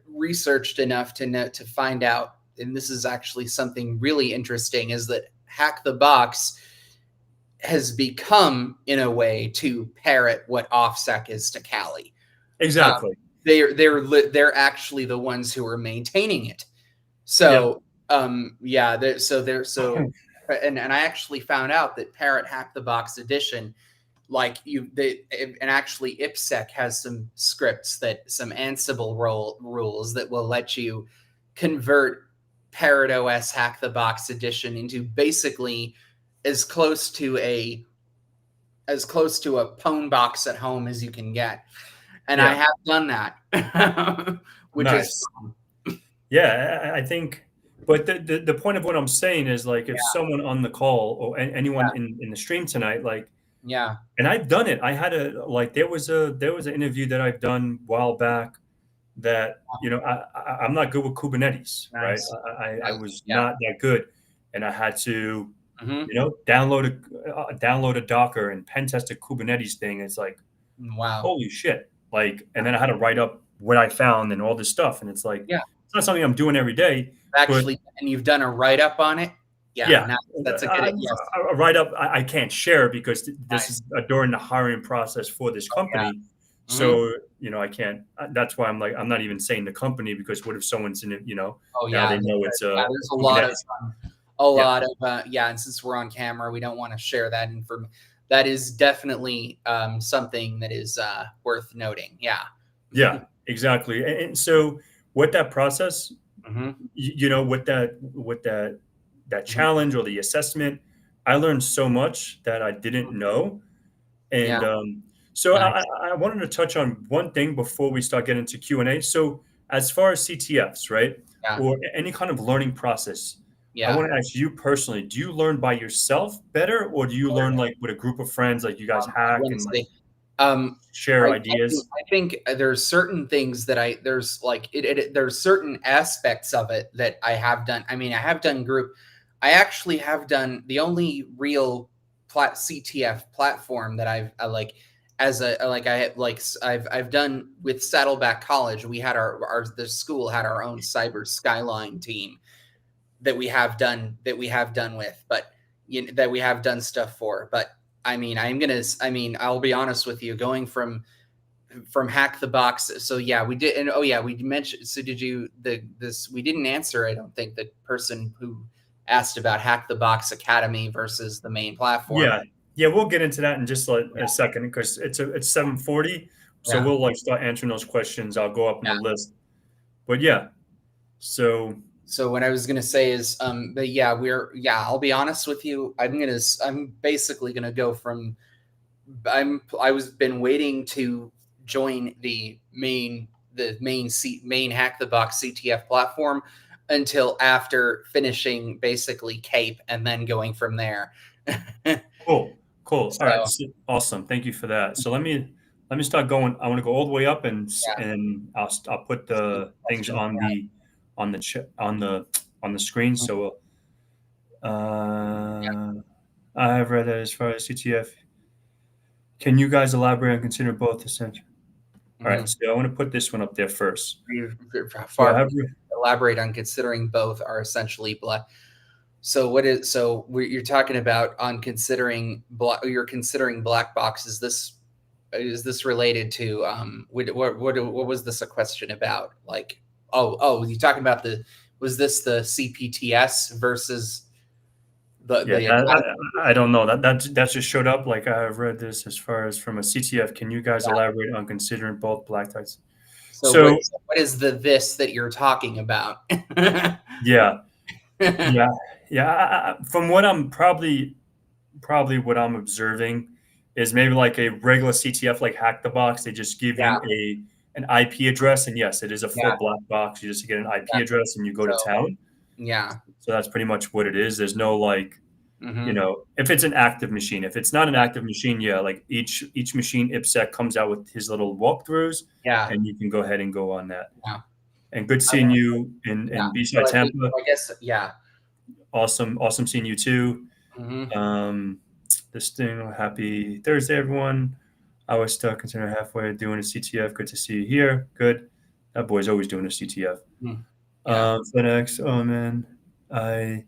researched enough to find out, and this is actually something really interesting, is that Hack the Box has become, in a way, to parrot what OffSec is to Kali. Exactly. They're actually the ones who are maintaining it. So and I actually found out that Parrot Hack the Box Edition, and actually InfoSec has some scripts, some Ansible rules that will let you convert Parrot OS Hack the Box Edition into basically as close to a Pwn box at home as you can get. And I have done that, which is fun. Yeah, I think, but the point of what I'm saying is, like, if someone on the call or anyone in the stream tonight, and I've done it. I had there was an interview that I've done a while back that, I'm not good with Kubernetes, right? I was not that good. And I had to, download a Docker and pen test a Kubernetes thing. It's like, wow, holy shit. And then I had to write up what I found and all this stuff. And it's like, it's not something I'm doing every day. Actually, and you've done a write-up on it? Yeah. That's a good a write-up. I can't share because this is during the hiring process for this company. So, I can't. That's why I'm not even saying the company, because what if someone's in it, they know it's there's a lot of and since we're on camera, we don't want to share that information. That is definitely something that is worth noting. Yeah, exactly. And so with that process, with that challenge or the assessment, I learned so much that I didn't know. And so I wanted to touch on one thing before we start getting into Q&A. So as far as CTFs, right? Or any kind of learning process, I want to ask you personally, do you learn by yourself better, or do you learn with a group of friends, like you guys hack and share ideas? I think there's certain things that there's certain aspects of it that I have done. I mean, I have done group. I actually have done the only real CTF platform that I've done with Saddleback College. We had the school had our own Cyber Skyline team that we have done with, but that we have done stuff for. But I mean, I'll be honest with you, going from from Hack the Box. So yeah, we did. And oh yeah, we mentioned. So did you we didn't answer, I don't think, the person who asked about Hack the Box Academy versus the main platform. Yeah, we'll get into that in just like a second, because it's 7:40, so we'll like start answering those questions. I'll go up in the list. But so what I was gonna say is, but yeah, I'll be honest with you. I'm basically gonna go from been waiting to join the main Hack the Box CTF platform until after finishing basically CAPE and then going from there. cool. All So, right, awesome. Thank you for that. So let me start going. I want to go all the way up, and I'll put the things on the screen. So I have read that as far as CTF. Can you guys elaborate on considering both essential? All right, so I want to put this one up there first. Elaborate on considering both are essentially black. So you're talking about on considering you're considering black box. Is this related to what was this a question about? Like, you're talking about was this the CPTS versus I don't know, that just showed up. Like, I've read this as far as from a CTF. Can you guys elaborate on considering both black types? So what is this that you're talking about? Yeah. From what I'm probably what I'm observing is maybe like a regular CTF, like Hack the Box. They just give you an IP address, and yes, it is a full black box. You just get an IP address and you go to town. Yeah. So that's pretty much what it is. There's no like, if it's an active machine. If it's not an active machine, like each machine, InfoSec comes out with his little walkthroughs, and you can go ahead and go on that. Yeah. And good seeing you in B-side Tampa. I guess, Awesome seeing you too. This thing, happy Thursday, everyone. I was stuck considering halfway doing a CTF. Good to see you here. Good. That boy's always doing a CTF. FedEx, oh man, I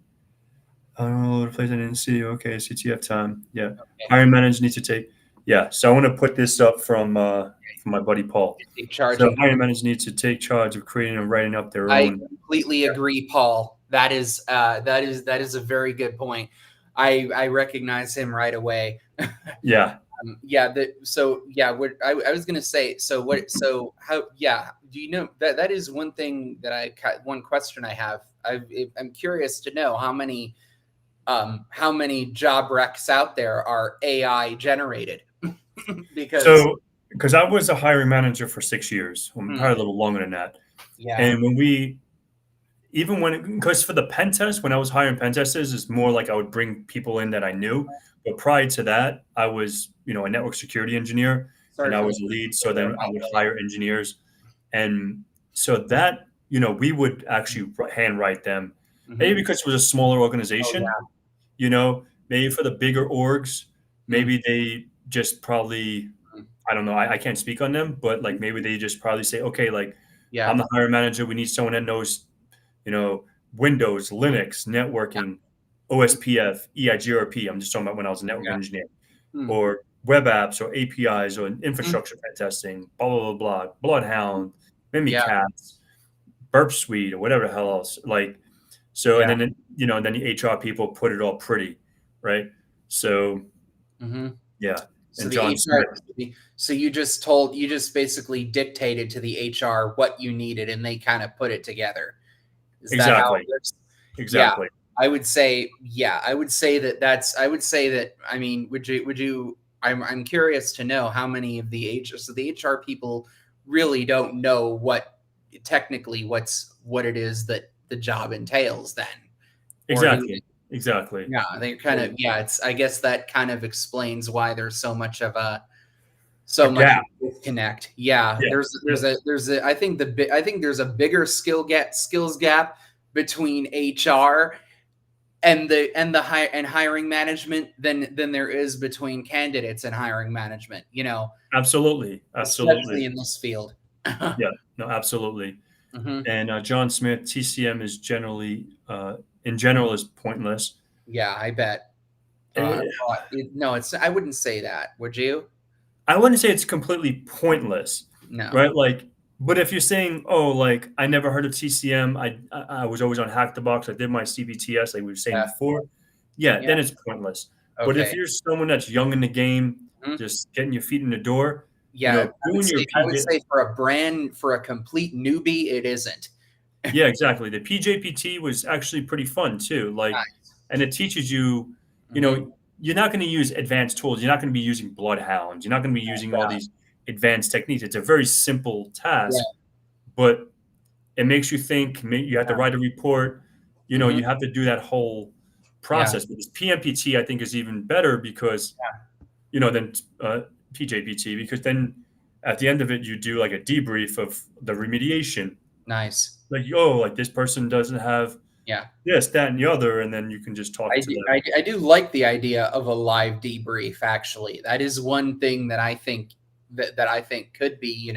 don't know the place I didn't see. Okay, CTF time. Yeah. Okay. Hiring managers need to take. Yeah. So I want to put this up from my buddy Paul. So hiring managers need to take charge of creating and writing up their own. I completely agree, Paul. That is a very good point. I recognize him right away. Yeah. What I was gonna say. So how? Yeah. Do you know that is one thing one question I have. I'm curious to know how many job recs out there are AI generated. because I was a hiring manager for 6 years, probably a little longer than that. Yeah. And because for the pen test, when I was hiring pen testers, it's more like I would bring people in that I knew. But prior to that, I was, a network security engineer, and I was a lead. So then I would hire engineers. And so that, we would actually handwrite them, maybe because it was a smaller organization, maybe for the bigger orgs, maybe they just probably, I don't know, I can't speak on them, but like maybe they just probably say, okay, like, I'm the hiring manager. We need someone that knows, Windows, Linux, networking, OSPF, EIGRP. I'm just talking about when I was a network engineer, or web apps, or APIs, or infrastructure pen testing, blah, blah, blah, blah, Bloodhound, Mimikatz, Burp Suite, or whatever the hell else. Like, so, and then, then the HR people put it all pretty, right? So, yeah. So so you just basically dictated to the HR what you needed, and they kind of put it together. Is that how it works? Exactly. Yeah, I would say that. I mean, would you? I'm curious to know how many of the HR people really don't know what it is that the job entails then. Exactly. Yeah, they kind of. Yeah, I guess that kind of explains why there's so much of a disconnect. Yeah. I think there's a bigger skills gap between HR and hiring management than there is between candidates and hiring management. Absolutely. Especially in this field. Yeah. No, absolutely. And John Smith, TCM is in general is pointless. Yeah, I bet. No, I wouldn't say that. Would you? I wouldn't say it's completely pointless, No. right? Like, but if you're saying, oh, like I never heard of TCM, I was always on Hack the Box, I did my CPTS, like we were saying Yeah. before, yeah, Yeah. then it's pointless. But if Okay. you're someone that's young in the game, Mhm. just getting your feet in the door, Yeah. doing your I would PJ, say for a complete newbie, it isn't. yeah, exactly. The PJPT was actually pretty fun too. Like, Nice. and it teaches you, Hmm. you're not going to use advanced tools. You're not going to be using bloodhounds. You're not going to be using all Yeah. these advanced techniques. It's a very simple Yeah. task, but it makes you think. You have to write a report. Hmm. You have to do that whole Yeah. process. But this PMPT, I think, is even better because, than PJPT, because then at the end of it, you do like a debrief of the remediation. Nice. Like, oh, like this person doesn't have Yeah. this, that, and the other, and then you can just talk I to do, them. I do like the idea of a live debrief. Actually, that is one thing that I think that I think could be.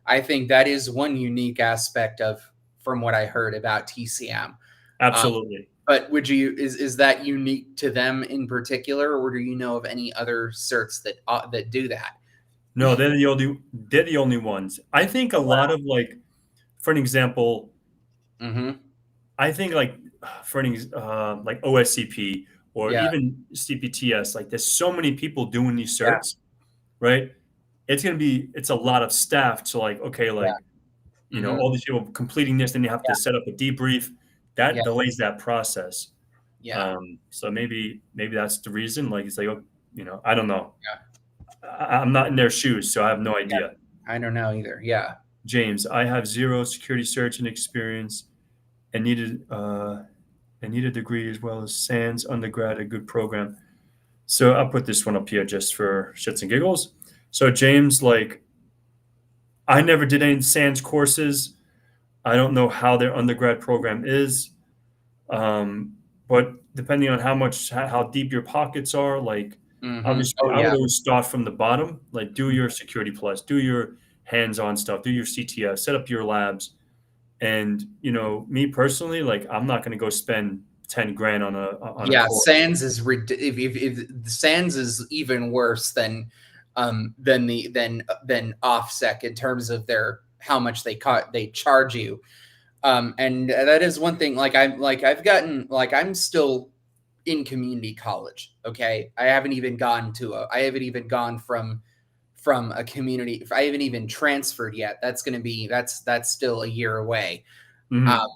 I think that is one unique aspect of from what I heard about TCM. Absolutely. But is that unique to them in particular, or do you know of any other certs that do that? No, they're the only ones. I think a lot of like, for an example, Mm-hmm. I think like like OSCP or Yeah. even CPTS, like there's so many people doing these Yeah. certs, right? It's a lot of staff to like, okay, Yeah. like, Mm-hmm. all these people completing this, then you have to set up a debrief. That Yeah. delays that process. Yeah. So maybe that's the reason. Like it's like, I don't know. Yeah. I'm not in their shoes, so I have no Yeah. idea. I don't know either. Yeah. James, I have zero security search and experience, and need a degree as well as SANS undergrad, a good program. So I'll put this one up here just for shits and giggles. So James, like, I never did any SANS courses. I don't know how their undergrad program is, but depending on how deep your pockets are, like Mm-hmm. obviously Oh I would yeah. always start from the bottom. Like do your security plus, do your hands-on stuff, do your CTF, set up your labs. And me personally, like I'm not going to go spend 10 grand on a Yeah, course. Sans is if Sans is even worse than OffSec in terms of their how much they charge you. And that is one thing. I'm still in community college. Okay, I haven't even gone from a community. I haven't even transferred yet. That's still a year away. Um,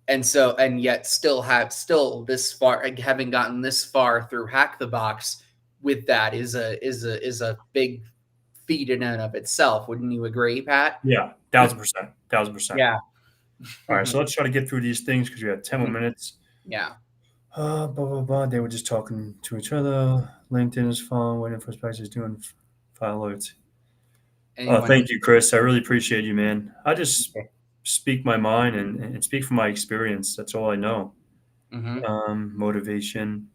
Mhm. and yet still this far, having gotten this far through Hack the Box with that is a big feat in and of itself. Wouldn't you agree, Pat? Yeah, 1000%, 1000%. Yeah. All right, so let's try to get through these things because we have 10 more minutes. Yeah. Blah blah blah. They were just talking to each other. LinkedIn is following. Waiting for Spice is doing file alerts. Anyone? Thank you, Chris. I really appreciate you, man. I just Okay. speak my mind and speak from my experience. That's all I know. Mm-hmm. Motivation.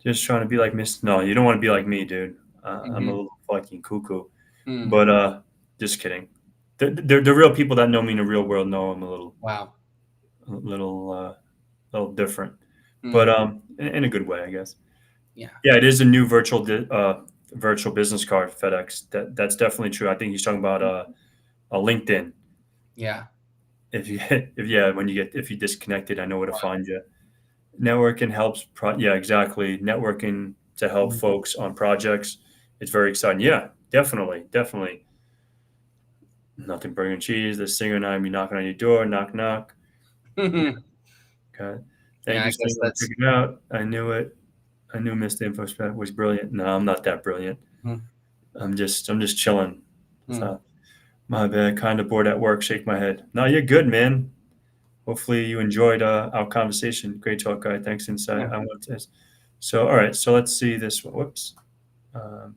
Just trying to be like Miss. No, you don't want to be like me, dude. I'm a Mm-hmm. little fucking cuckoo. Mm. But just kidding. The real people that know me in the real world know I'm a little Wow. a little uh, little different, but Mm. in a good way, I guess. Yeah. Yeah, it is a new virtual business card, FedEx. That's definitely true. I think he's talking about a LinkedIn. Yeah. If you if you disconnected, I know where to Wow. find you. Networking helps. Yeah, exactly. Networking to help Mm. folks on projects. It's very exciting. Yeah, definitely, definitely. Nothing burger and cheese. The singer and I be knocking on your door. Knock knock. Okay. Yeah, Thank I you, guess Sting. I'll that's. check it out. I knew it. I knew Mr. InfoSec was brilliant. No, I'm not that brilliant. Mm. I'm just chilling. Mm. So, my bad. Kind of bored at work. Shake my head. No, you're good, man. Hopefully you enjoyed our conversation. Great talk, guy. Thanks, Insight. Yeah. I want this. So, all right. So let's see this one. Whoops. Um,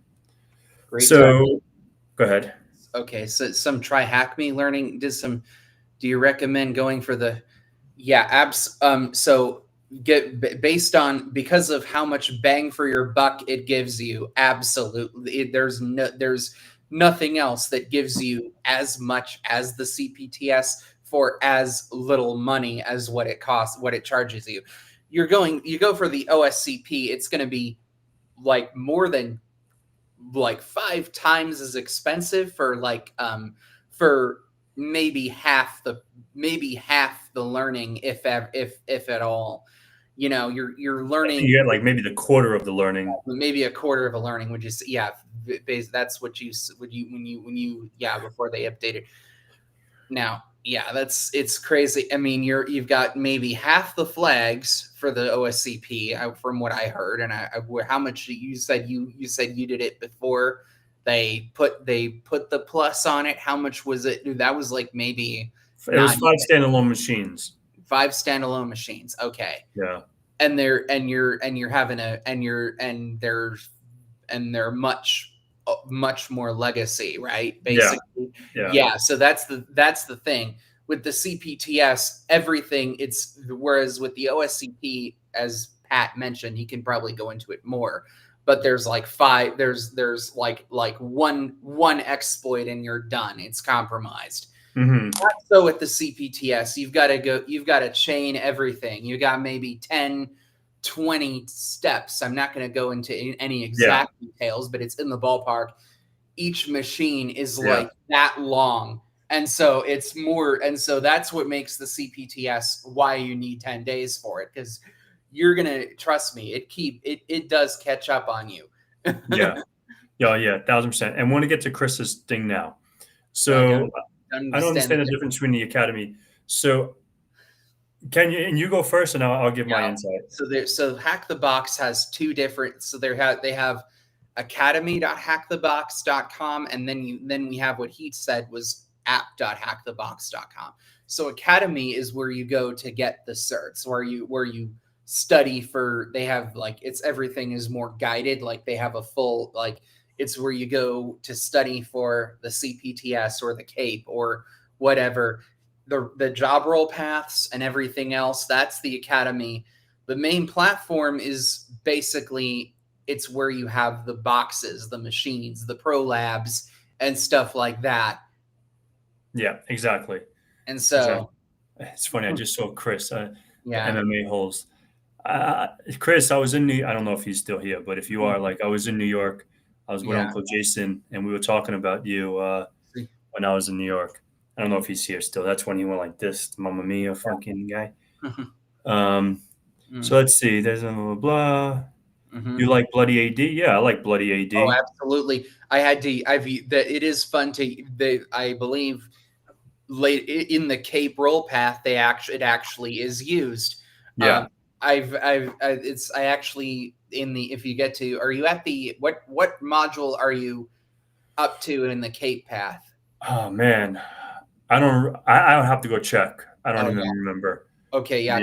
Great talk. so go ahead. Okay, so some try hack me learning. Do you recommend going for the? Yeah, abs. So based on because of how much bang for your buck it gives you. Absolutely, there's nothing else that gives you as much as the CPTS for as little money as what it costs, what it charges you. You go for the OSCP. It's going to be like more than like 5 times as expensive for for maybe half the learning, if at all. You know, you're learning You get like maybe the quarter of the learning. maybe a quarter of a learning, which is that's what you when you before they updated. Now, yeah, it's crazy. I mean, you've got maybe half the flags for the OSCP, from what I heard, and how much you said you did it before they put the plus on it. How much was it? That was like maybe It was not 5 standalone machines. 5 standalone machines. Okay, Yeah. and you're having a and they're much more legacy, right? Basically, yeah. So that's the thing with the CPTS. Everything, it's whereas with the OSCP, as Pat mentioned, he can probably go into it more. But there's like five. There's like one exploit and you're done. It's compromised. Mm-hmm. So with the CPTS, you've got to chain everything. You got maybe 10, 20 steps. I'm not going to go into any exact details, but it's in the ballpark. Each machine is like that long. And so it's more, and so that's what makes the CPTS why you need 10 days for it, because you're going to, trust me, it does catch up on you. Yeah. 1,000%. And want to get to Chris's thing now. So I don't understand the difference between the academy. So can you, and you go first, and I'll give my insight. So Hack the Box has two different. So they have academy.hackthebox.com, and then we have what he said was app.hackthebox.com. So Academy is where you go to get the certs, where you study for. They have everything is more guided. Like they have a full it's where you go to study for the CPTS or the CAPE or whatever. The job role paths and everything else, that's the academy. The main platform is basically, it's where you have the boxes, the machines, the pro labs and stuff like that. Yeah, exactly. And so it's funny. I just saw Chris, the MMA holes. Chris, I was in I don't know if he's still here, but if you are, I was in New York. I was with Uncle Jason, and we were talking about you when I was in New York. I don't know if he's here still. That's when he went like this, Mamma Mia fucking guy. So let's see. There's a blah, blah. You like Bloody AD? Yeah, I like Bloody AD. Oh, absolutely. It is fun to, I believe, late in the CAPE roll path, it actually is used. Yeah. If you get to, are you at what module are you up to in the CAPE path? Oh man, I don't have to go check. I don't even remember. Okay, yeah,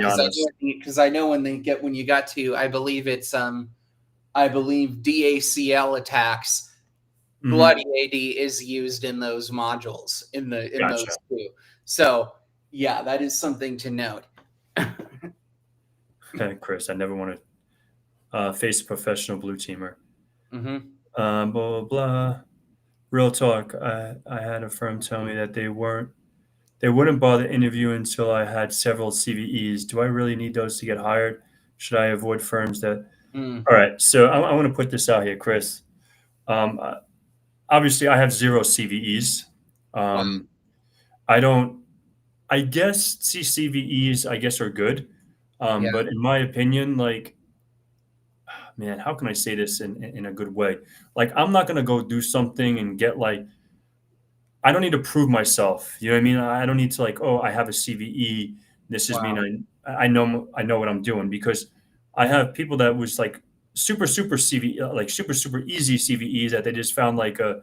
because I know when you got to, I believe it's DACL attacks. Bloody AD is used in those modules in those two. So yeah, that is something to note. Okay, Chris, I never want to face a professional blue teamer. Blah, blah, blah. Real talk. I had a firm tell me that they wouldn't bother interviewing until I had several CVEs. Do I really need those to get hired? Should I avoid firms that? All right. So I want to put this out here, Chris. Obviously, I have 0 CVEs. I guess CVEs, are good. But in my opinion, man, how can I say this in a good way? I'm not going to go do something and get I don't need to prove myself. You know what I mean? I don't need to I have a CVE. This is mean I know what I'm doing, because I have people that was super CVE, super easy CVEs that they just found a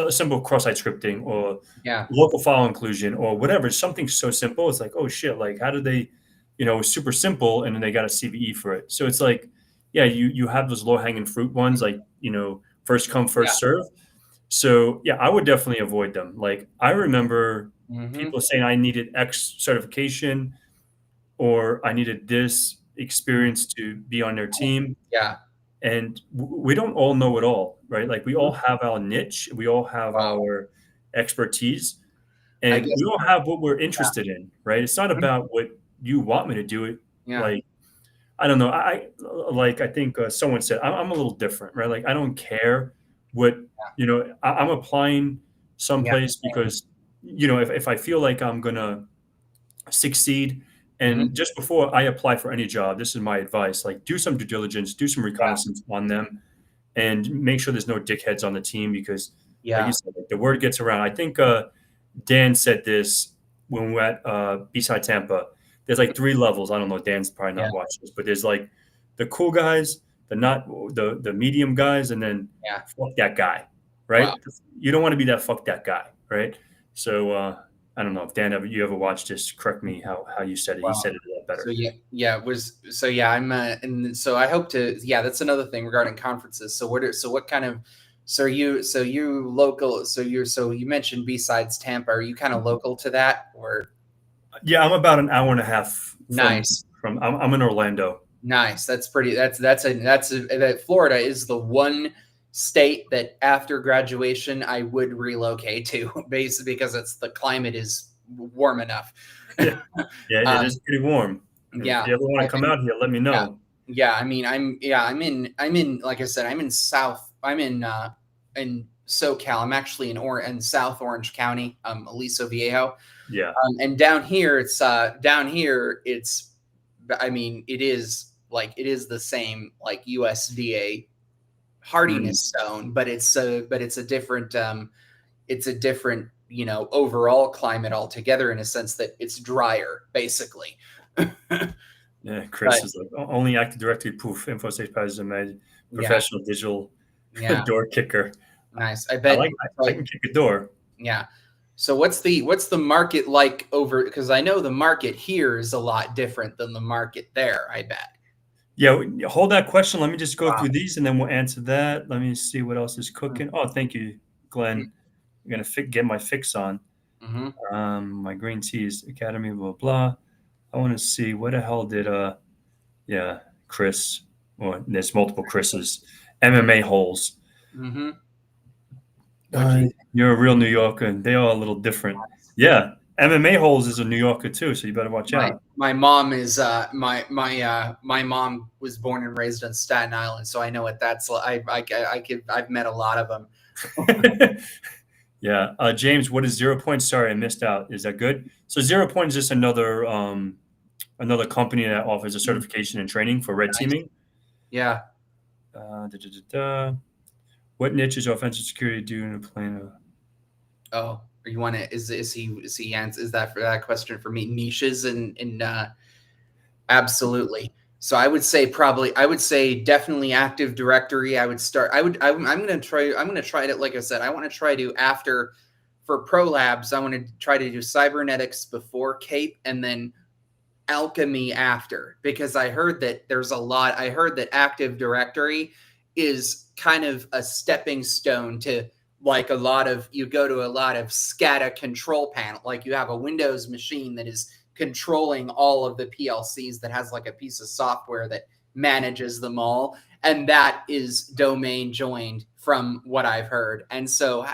simple cross-site scripting or local file inclusion or whatever. Something so simple. It's oh shit, how did they, super simple, and then they got a CVE for it. So it's you have those low-hanging fruit ones, first come, first serve. So yeah, I would definitely avoid them. I remember people saying I needed X certification or I needed this experience to be on their team. Yeah. And we don't all know it all, right? We all have our niche. We all have our expertise, and we all have what we're interested in, right? It's not about what you want me to do. I don't know. I think someone said I'm a little different, right? Like I don't care what I'm applying Yeah. someplace because if I feel like I'm gonna succeed, Hmm. and just before I apply for any job, this is my advice: like do some due diligence, do some Yeah. reconnaissance on them, and make sure there's no dickheads on the team because, like you Yeah. said, like, the word gets around. I think Dan said this when we were at B-side Tampa. There's like three levels. I don't know. Dan's probably Yeah. not watching this, but there's like the cool guys, the not the medium guys, and then Yeah. fuck that guy, Wow. right? You don't want to be that fuck that guy, right? So I don't know if Dan you ever watched this. Correct me how you said it. He Wow. said it a lot better. So yeah, I'm and so I hope to that's another thing regarding conferences. So what kind of you local you mentioned besides Tampa, are you kind of local to that or? Yeah, I'm about an hour and a half Nice. from I'm in Orlando. Nice. That's pretty. That Florida is the one state that after graduation I would relocate to, basically because the climate is warm enough. Yeah, it is pretty warm. If Yeah, you ever want to come out here, let me yeah, know. yeah. I mean, I'm in. Like I said, I'm in in SoCal. I'm actually in South Orange County, Aliso Viejo. Yeah. And down here, I mean, it is the same like USDA hardiness zone, but it's a different overall climate altogether in a sense that it's drier, basically. Yeah, Chris But is like only Active Directory proof InfoSec Pat is a yeah, professional digital yeah, door kicker. nice. I bet. I can kick a door. Yeah. So what's the market like over? Because I know the market here is a lot different than the market there. I bet. Yeah, hold that question. Let me just go Wow. through these and then we'll answer that. Let me see what else is cooking. Oh, thank you, Glenn. I'm gonna get my fix on. Mm-hmm. My green teas academy, blah blah. I want to see what the hell did yeah, Chris. Well, there's multiple Chris's. MMA holes. Mm-hmm. What'd You're a real New Yorker, and they are a little different. Yeah, MMA holes is a New Yorker too, so you better watch out. My mom is my mom was born and raised on Staten Island, so I know what that's like. I've met a lot of them. Yeah, James, what is 0 Point? Sorry, I missed out. Is that good? So 0 Point is just another company that offers a certification and training for red teaming. Yeah. What niche is offensive security do in a plan? Oh, you want to? Is that for that question for me? Niches and absolutely. So I would say definitely Active Directory. I'm going to try it. Like I said, I want to try to for Pro Labs, I want to try to do cybernetics before CAPE and then alchemy after, because I heard that Active Directory is kind of a stepping stone to like you go to a lot of SCADA control panel. Like you have a Windows machine that is controlling all of the PLCs that has like a piece of software that manages them all. And that is domain joined from what I've heard. And so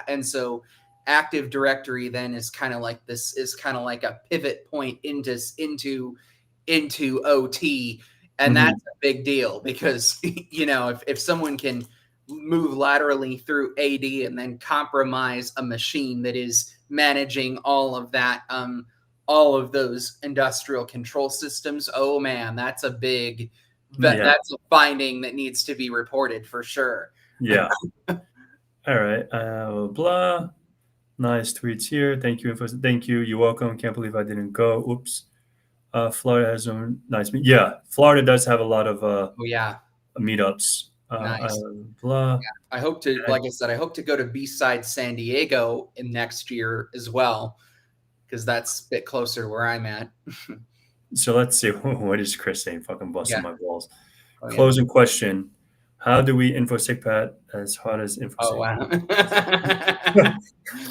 Active Directory then is kind of like a pivot point into OT. And that's a big deal because, if someone can move laterally through AD and then compromise a machine that is managing all of that, all of those industrial control systems, oh man, that's a finding that needs to be reported for sure. Yeah. All right. Blah. Nice tweets here. Thank you. Thank you. You're welcome. Can't believe I didn't go. Oops. Florida has some nice. Yeah, Florida does have a lot of meetups. Nice. Blah. Yeah. I hope to, like I said, I hope to go to B-side San Diego in next year as well, because that's a bit closer to where I'm at. So let's see. What is Chris saying? Fucking busting my balls. Oh, Closing question. How do we InfoSec Pat as hard as InfoSec? Oh, wow.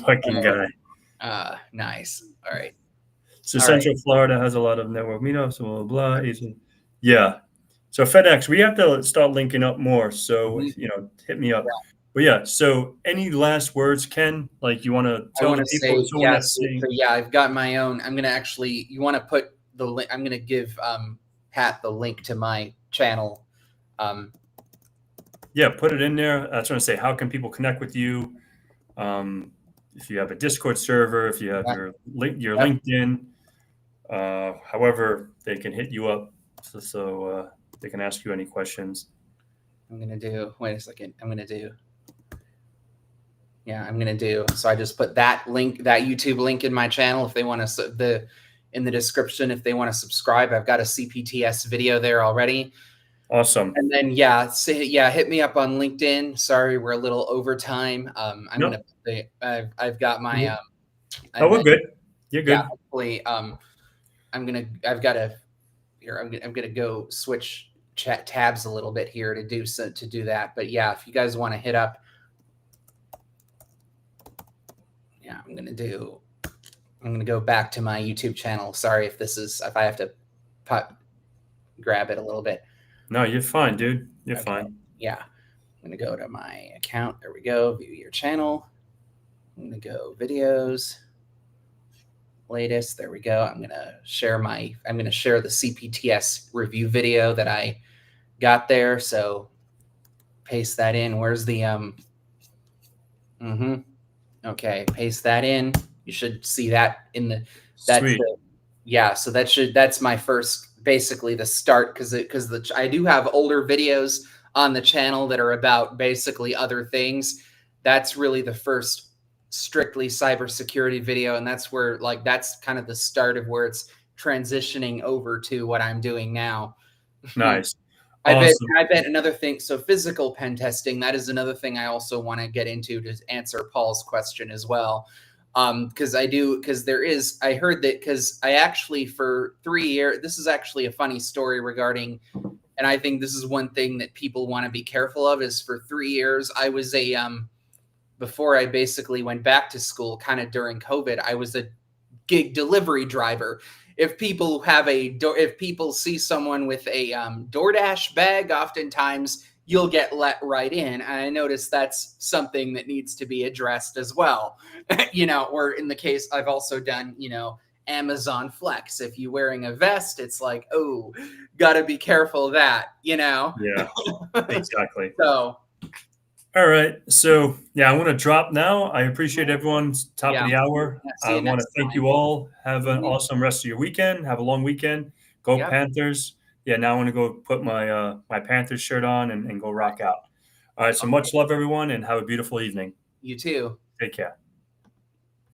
Fucking guy. Nice. All right. So Central Florida has a lot of network meetups, blah, blah, blah. Yeah. So FedEx, we have to start linking up more. So, hit me up. Yeah. But yeah, so any last words, Ken? Like you want to tell the people? I've got my own. I'm going to actually, you want to put the link, I'm going to give Pat the link to my channel. Yeah, put it in there. I was trying to say, how can people connect with you? If you have a Discord server, if you have your LinkedIn, however they can hit you up, so they can ask you any questions. I'm gonna do. Wait a second. I'm gonna do. Yeah, I'm gonna do. So I just put that link, that YouTube link, in my channel if they want to. In the description if they want to subscribe. I've got a CPTS video there already. Awesome. And then hit me up on LinkedIn. Sorry, we're a little over time. I'm gonna. I've got my. We're good. You're good. Yeah, hopefully. I've got to. Here, I'm gonna go switch chat tabs a little bit here to do that. But yeah, if you guys want to hit up. Yeah, I'm gonna go back to my YouTube channel. Sorry if I have to grab it a little bit. No, you're fine, dude. You're fine. Yeah. I'm going to go to my account. There we go. View your channel. I'm going to go videos. Latest. There we go. I'm going to share the CPTS review video that I got there. So paste that in. Where's the, okay. Paste that in. You should see that in the, so that's my first, basically the start, because I do have older videos on the channel that are about basically other things. That's really the first strictly cybersecurity video, and that's where that's kind of the start of where it's transitioning over to what I'm doing now. Nice. I bet another thing. So physical pen testing, that is another thing I also want to get into to answer Paul's question as well. Because I heard that, because I actually, for 3 years, this is actually a funny story regarding, and I think this is one thing that people want to be careful of, is for 3 years, I was before I basically went back to school, kind of during COVID, I was a gig delivery driver. If people see someone with a DoorDash bag, oftentimes you'll get let right in. And I noticed that's something that needs to be addressed as well. Or in the case, I've also done, Amazon Flex. If you're wearing a vest, it's like, oh, got to be careful of that, Yeah, exactly. So. All right. So, I want to drop now. I appreciate everyone's top of the hour. I want to thank you all. Have an awesome rest of your weekend. Have a long weekend. Go Panthers. Yeah, now I want to go put my my Panthers shirt on and go rock out. All right. So much love, everyone, and have a beautiful evening. You too. Take care.